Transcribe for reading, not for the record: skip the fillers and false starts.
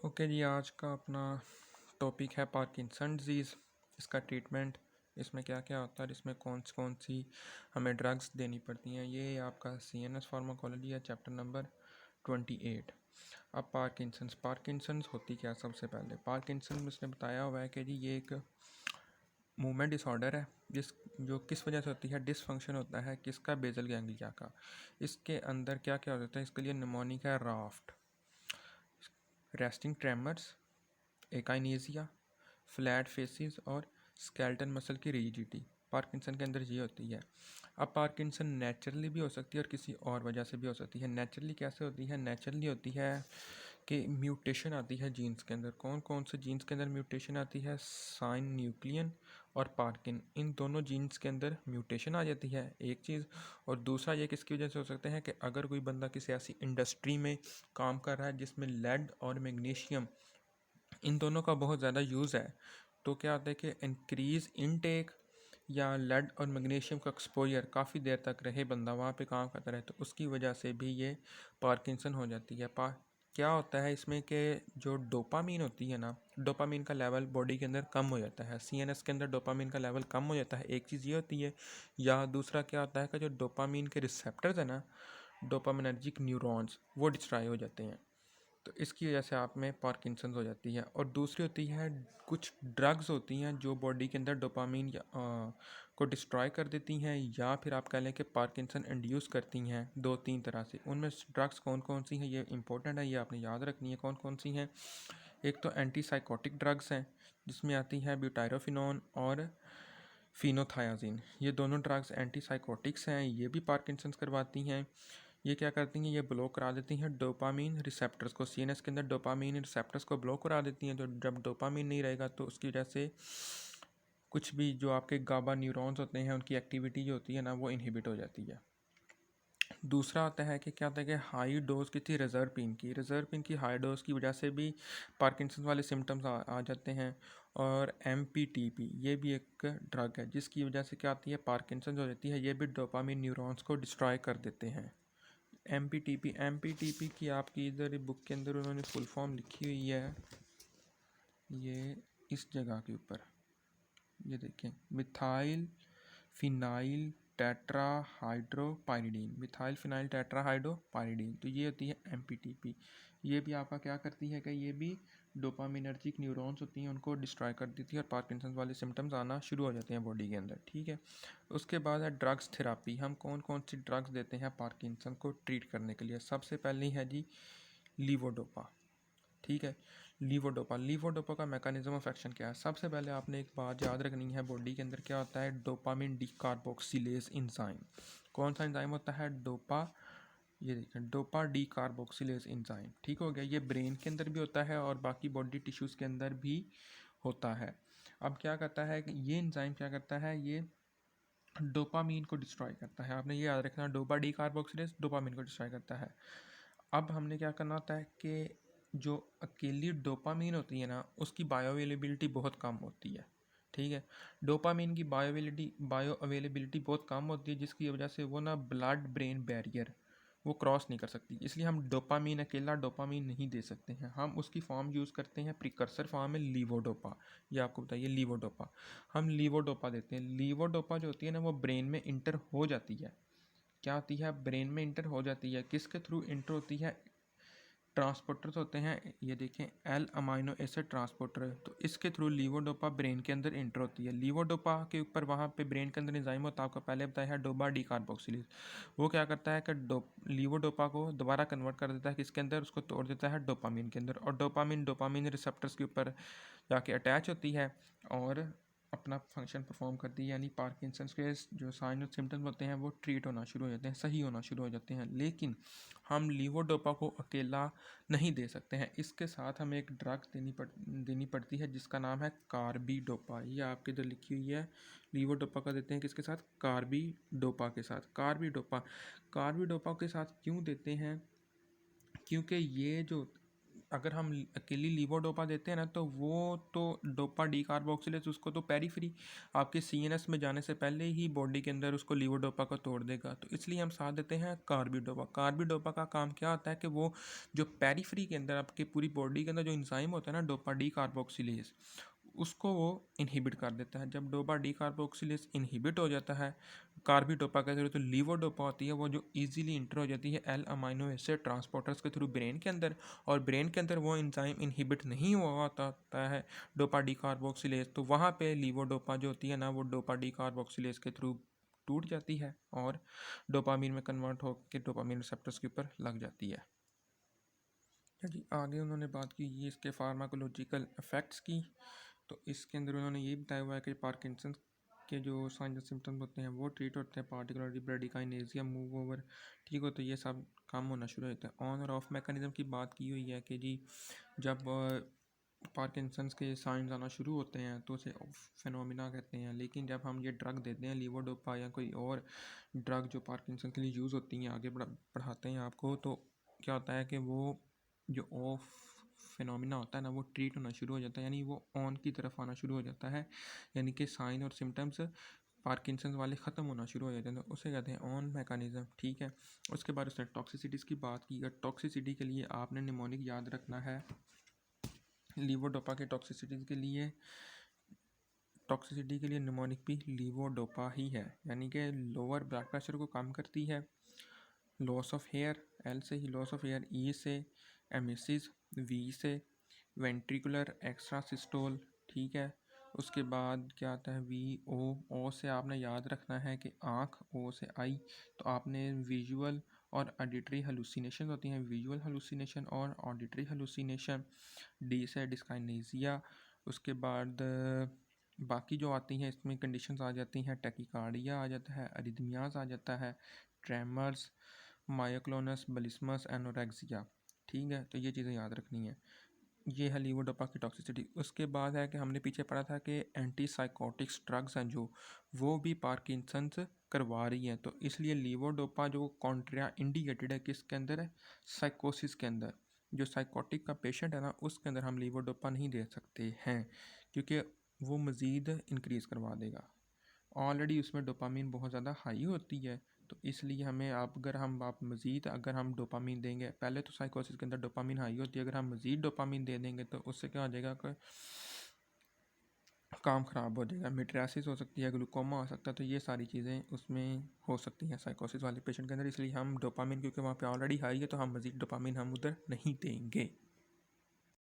Okay जी, आज का अपना टॉपिक है पार्किंसन डिजीज़, इसका ट्रीटमेंट, इसमें क्या क्या होता है, इसमें कौन सी हमें ड्रग्स देनी पड़ती हैं। ये आपका CNS फार्माकोलॉजी है, चैप्टर नंबर 28। अब पार्किंसंस होती क्या। सबसे पहले पार्किंसन उसने बताया हुआ है कि जी ये एक मूवमेंट डिसऑर्डर है जो किस वजह से होती है, डिसफंक्शन होता है किसका, बेजल गैंग्लिया का। इसके अंदर क्या क्या होता है, इसके लिए निमोनिक है, raft, resting tremors, akinesia, flat facies और स्केलेटन मसल की रिजिडिटी पार्किंसन के अंदर ये होती है। अब पार्किंसन नेचुरली भी हो सकती है और किसी और वजह से भी हो सकती है। नेचुरली कैसे होती है, नेचुरली होती है कि म्यूटेशन आती है जीन्स के अंदर। कौन कौन से जीन्स के अंदर म्यूटेशन आती है, साइन न्यूक्लियन और पार्किन, इन दोनों जीन्स के अंदर म्यूटेशन आ जाती है, एक चीज़। और दूसरा ये किसकी वजह से हो सकता है कि अगर कोई बंदा किसी ऐसी इंडस्ट्री में काम कर रहा है जिसमें लेड और मैग्नीशियम इन दोनों का बहुत ज़्यादा यूज़ है, तो क्या होता है कि इंक्रीज़ इनटेक या लेड और मैग्नीशियम का एक्सपोजर काफ़ी देर तक रहे, बंदा वहाँ पे काम करता रहे, तो उसकी वजह से भी ये पार्किंसन हो जाती है। क्या होता है इसमें कि जो डोपामीन होती है ना, डोपामीन का लेवल बॉडी के अंदर कम हो जाता है, CNS के अंदर डोपामीन का लेवल कम हो जाता है, एक चीज़ ये होती है। या दूसरा क्या होता है कि जो डोपामीन के रिसेप्टर्स है ना, डोपामिनर्जिक न्यूरॉन्स, वो डिस्ट्रॉय हो जाते हैं, तो इसकी वजह से आप में पार्किंसंस हो जाती है। और दूसरी होती है, कुछ ड्रग्स होती हैं जो बॉडी के अंदर डोपामीन को डिस्ट्रॉय कर देती हैं, या फिर आप कह लें कि पार्किंसन इंड्यूस करती हैं, दो तीन तरह से। उनमें ड्रग्स कौन कौन सी हैं ये इंपॉर्टेंट है, ये आपने याद रखनी है कौन कौन सी हैं। एक तो एंटीसाइकोटिक ड्रग्स हैं जिसमें आती है ब्यूटायरोफिनोन और फिनोथायाजिन, ये दोनों ड्रग्स एंटीसाइकोटिक्स हैं, ये भी पार्किंसंस करवाती हैं। ये क्या करती हैं, ये ब्लॉक करा देती हैं डोपामीन रिसेप्टर्स को, CNS के अंदर डोपामीन रिसेप्टर्स को ब्लॉक करा देती हैं। तो जब डोपामीन नहीं रहेगा तो उसकी वजह से कुछ भी जो आपके गाबा न्यूरॉन्स होते हैं उनकी एक्टिविटी जो होती है ना, वो इनहिबिट हो जाती है। दूसरा आता है कि क्या होता है कि हाई डोज की थी रिजर्पिन की हाई डोज की वजह से भी पार्किंसन वाले सिम्टम्स आ जाते हैं। और MPTP ये भी एक ड्रग है जिसकी वजह से क्या आती है, पार्किंसन हो जाती है। ये भी डोपामीन न्यूरॉन्स को डिस्ट्रॉय कर देते हैं। एम पी टी पी की आपकी इधर बुक के अंदर उन्होंने फुल फॉर्म लिखी हुई है, ये इस जगह के ऊपर, ये देखें, मिथाइल फिनाइल टेट्राहाइड्रोपाइरिडीन, मिथाइल फिनाइल टेट्राहाइड्रोपाइरिडीन, तो ये होती है MPTP। ये भी आपका क्या करती है कि ये भी डोपामिनर्जिक न्यूरॉन्स होती हैं उनको डिस्ट्रॉय कर देती है और पार्किंसन वाले सिम्टम्स आना शुरू हो जाते हैं बॉडी के अंदर, ठीक है। उसके बाद है ड्रग्स थेरापी। हम कौन कौन सी ड्रग्स देते हैं पार्किंसन को ट्रीट करने के लिए। सबसे पहली है जी लीवोडोपा, ठीक है। लीवोडोपा का मैकेनिज्म ऑफ एक्शन क्या है। सबसे पहले आपने एक बात याद रखनी है, बॉडी के अंदर क्या होता है, डोपामिन डीकार्बोक्सिलेज इंजाइम। कौन सा इंजाइम होता है, ये देखिए डोपा डीकार्बोक्सिलेज इंजाइम, ठीक हो गया। ये ब्रेन के अंदर भी होता है और बाकी बॉडी टिश्यूज़ के अंदर भी होता है। अब क्या करता है कि ये इंजाइम क्या करता है, ये डोपामीन को डिस्ट्रॉय करता है। आपने ये याद रखना, डोपा डीकार्बोक्सिलेज डोपामीन को डिस्ट्रॉय करता है। अब हमने क्या करना होता है कि जो अकेली डोपामीन होती है ना, उसकी बायोअवेलेबिलिटी बहुत कम होती है, ठीक है। डोपामीन की बायोअवेलेबिलिटी बहुत कम होती है, जिसकी वजह से वो ना ब्लड ब्रेन बैरियर वो क्रॉस नहीं कर सकती। इसलिए हम डोपामीन, अकेला डोपामीन नहीं दे सकते हैं, हम उसकी फॉर्म यूज़ करते हैं, प्रिकर्सर फॉर्म है लीवोडोपा। ये आपको बताइए लीवोडोपा, हम लीवोडोपा देते हैं। लीवोडोपा जो होती है ना, वो ब्रेन में इंटर हो जाती है। क्या होती है, ब्रेन में इंटर हो जाती है, किसके थ्रू इंटर होती है, ट्रांसपोर्टर्स होते हैं, ये देखें L अमाइनो एसिड ट्रांसपोर्टर, तो इसके थ्रू लीवोडोपा ब्रेन के अंदर इंटर होती है। लीवोडोपा के ऊपर वहाँ पे ब्रेन के अंदर एंजाइम होता है, आपको पहले बताया है डोपा डीकार्बोक्सिलेज। वो क्या करता है कि लीवोडोपा को दोबारा कन्वर्ट कर देता है किसके अंदर, उसको तोड़ देता है डोपामीन के अंदर, और डोपामीन रिसेप्टर्स के ऊपर जाके अटैच होती है और अपना फंक्शन परफॉर्म करती है। यानी पार्किंसंस के जो साइन और सिम्टम्स होते हैं वो ट्रीट होना शुरू हो जाते हैं, सही होना शुरू हो जाते हैं। लेकिन हम लीवोडोपा को अकेला नहीं दे सकते हैं, इसके साथ हमें एक ड्रग देनी पड़ती है जिसका नाम है कार्बिडोपा। ये आपके इधर लिखी हुई है, लीवोडोपा का देते हैं किसके साथ, कार्बिडोपा के साथ। कार्बिडोपा के साथ क्यों देते हैं, क्योंकि ये जो अगर हम अकेली लीवोडोपा देते हैं ना तो वो तो डोपा डी कार्बोक्सिलेज उसको तो पेरीफ्री आपके सीएनएस में जाने से पहले ही बॉडी के अंदर उसको लीवोडोपा को तोड़ देगा। तो इसलिए हम साथ देते हैं कार्बिडोपा। कार्बिडोपा का काम क्या होता है कि वो जो पेरीफ्री के अंदर आपकी पूरी बॉडी के अंदर जो इंजाइम होता है ना डोपा डी कार्बोक्सिलेज, उसको वो इनहिबिट कर देता है। जब डोपा डी कार्बोक्सिलेज इनहिबिट हो जाता है कार्बिडोपा के थ्रू, तो लीवोडोपा होती है वो जो इजीली इंटर हो जाती है एल अमाइनो एसिड ट्रांसपोर्टर्स के थ्रू ब्रेन के अंदर, और ब्रेन के अंदर वो एंजाइम इनहिबिट नहीं हुआ होता है डोपा डी कार्बोक्सिलेज, तो वहाँ पे लीवोडोपा जो होती है ना वो डोपा डी कार्बोक्सिलेज के थ्रू टूट जाती है और डोपामीन में कन्वर्ट होकर डोपामीन रिसेप्टर्स के ऊपर लग जाती है। जी आगे उन्होंने बात की ये इसके फार्माकोलॉजिकल इफ़ेक्ट्स की। तो इसके अंदर उन्होंने ये बताया हुआ है कि पार्किंसन के जो साइन और सिम्टम्स होते हैं वो ट्रीट होते हैं, पार्टिकुलरली ब्रेडिकाइनेसिया मूव ओवर ठीक हो, तो ये सब काम होना शुरू होता है। ऑन और ऑफ मैकेनिज्म की बात की हुई है कि जी जब पार्किंसंस के साइंस आना शुरू होते हैं तो उसे फिनोमिना कहते हैं। लेकिन जब हम ये ड्रग देते हैं लीवोडोपा या कोई और ड्रग जो पार्किंसन के लिए यूज़ होती हैं, आगे बढ़ाते हैं आपको, तो क्या होता है कि वो जो ऑफ फिनोमिना होता है ना वो ट्रीट होना शुरू हो जाता है, यानी वो ऑन की तरफ आना शुरू हो जाता है, यानी कि साइन और सिम्टम्स पार्किंसन वाले ख़त्म होना शुरू हो जाते हैं, तो उसे कहते हैं ऑन मैकेनिज़्म। ठीक है, उसके बाद उसने टॉक्सिसिटीज़ की बात की है। टॉक्सिसिटी के लिए आपने निमोनिक याद रखना है। लीवोडोपा के टॉक्सिसिटीज़ के लिए निमोनिक भी लीवोडोपा ही है, यानी कि लोअर ब्लड प्रेशर को कम करती है, लॉस ऑफ हेयर एल से ही लॉस ऑफ हेयर, ई से एमिसिस, वी से वेंट्रिकुलर एक्स्ट्रा सिस्टोल। ठीक है, उसके बाद क्या आता है वी ओ से आपने याद रखना है कि आँख, ओ से आई, तो आपने विजुअल और ऑडिटरी हलूसिनेशन होती हैं, विजुअल हलूसिनेशन और ऑडिटरी हलूसिनेशन। डी से डिस्काइनेसिया। उसके बाद बाकी जो आती हैं इसमें कंडीशंस आ जाती हैं, टैकीकार्डिया आ जाता है, अरिथमियाज आ जाता है, ट्रेमर्स, मायोक्लोनस, बलिस्मस, एनोरेक्सिया। ठीक है, तो ये चीज़ें याद रखनी है। ये है लीवोडोपा की टॉक्सिसिटी। उसके बाद है कि हमने पीछे पढ़ा था कि एंटी साइकोटिक्स ड्रग्स हैं जो वो भी पार्किंसंस करवा रही हैं, तो इसलिए लीवोडोपा जो कॉन्ट्रा इंडिकेटेड है किसके अंदर है, साइकोसिस के अंदर। जो साइकोटिक का पेशेंट है ना उसके अंदर हम लीवोडोपा नहीं दे सकते हैं, क्योंकि वो मज़ीद इंक्रीज़ करवा देगा। ऑलरेडी उसमें डोपामीन बहुत ज़्यादा हाई होती है, तो इसलिए हमें आप मज़ीद अगर हम डोपामीन देंगे, पहले तो साइकोसिस के अंदर डोपामीन हाई होती है, अगर हम मज़ीद डोपामीन दे देंगे तो उससे क्या हो जाएगा कि काम ख़राब हो जाएगा, मिट्रासिस हो सकती है, ग्लूकोमा हो सकता है, तो ये सारी चीज़ें उसमें हो सकती हैं साइकोसिस वाले पेशेंट के अंदर। इसलिए हम डोपामीन, क्योंकि वहाँ पे ऑलरेडी हाई है, तो हम मज़ीद डोपामीन हम उधर नहीं देंगे।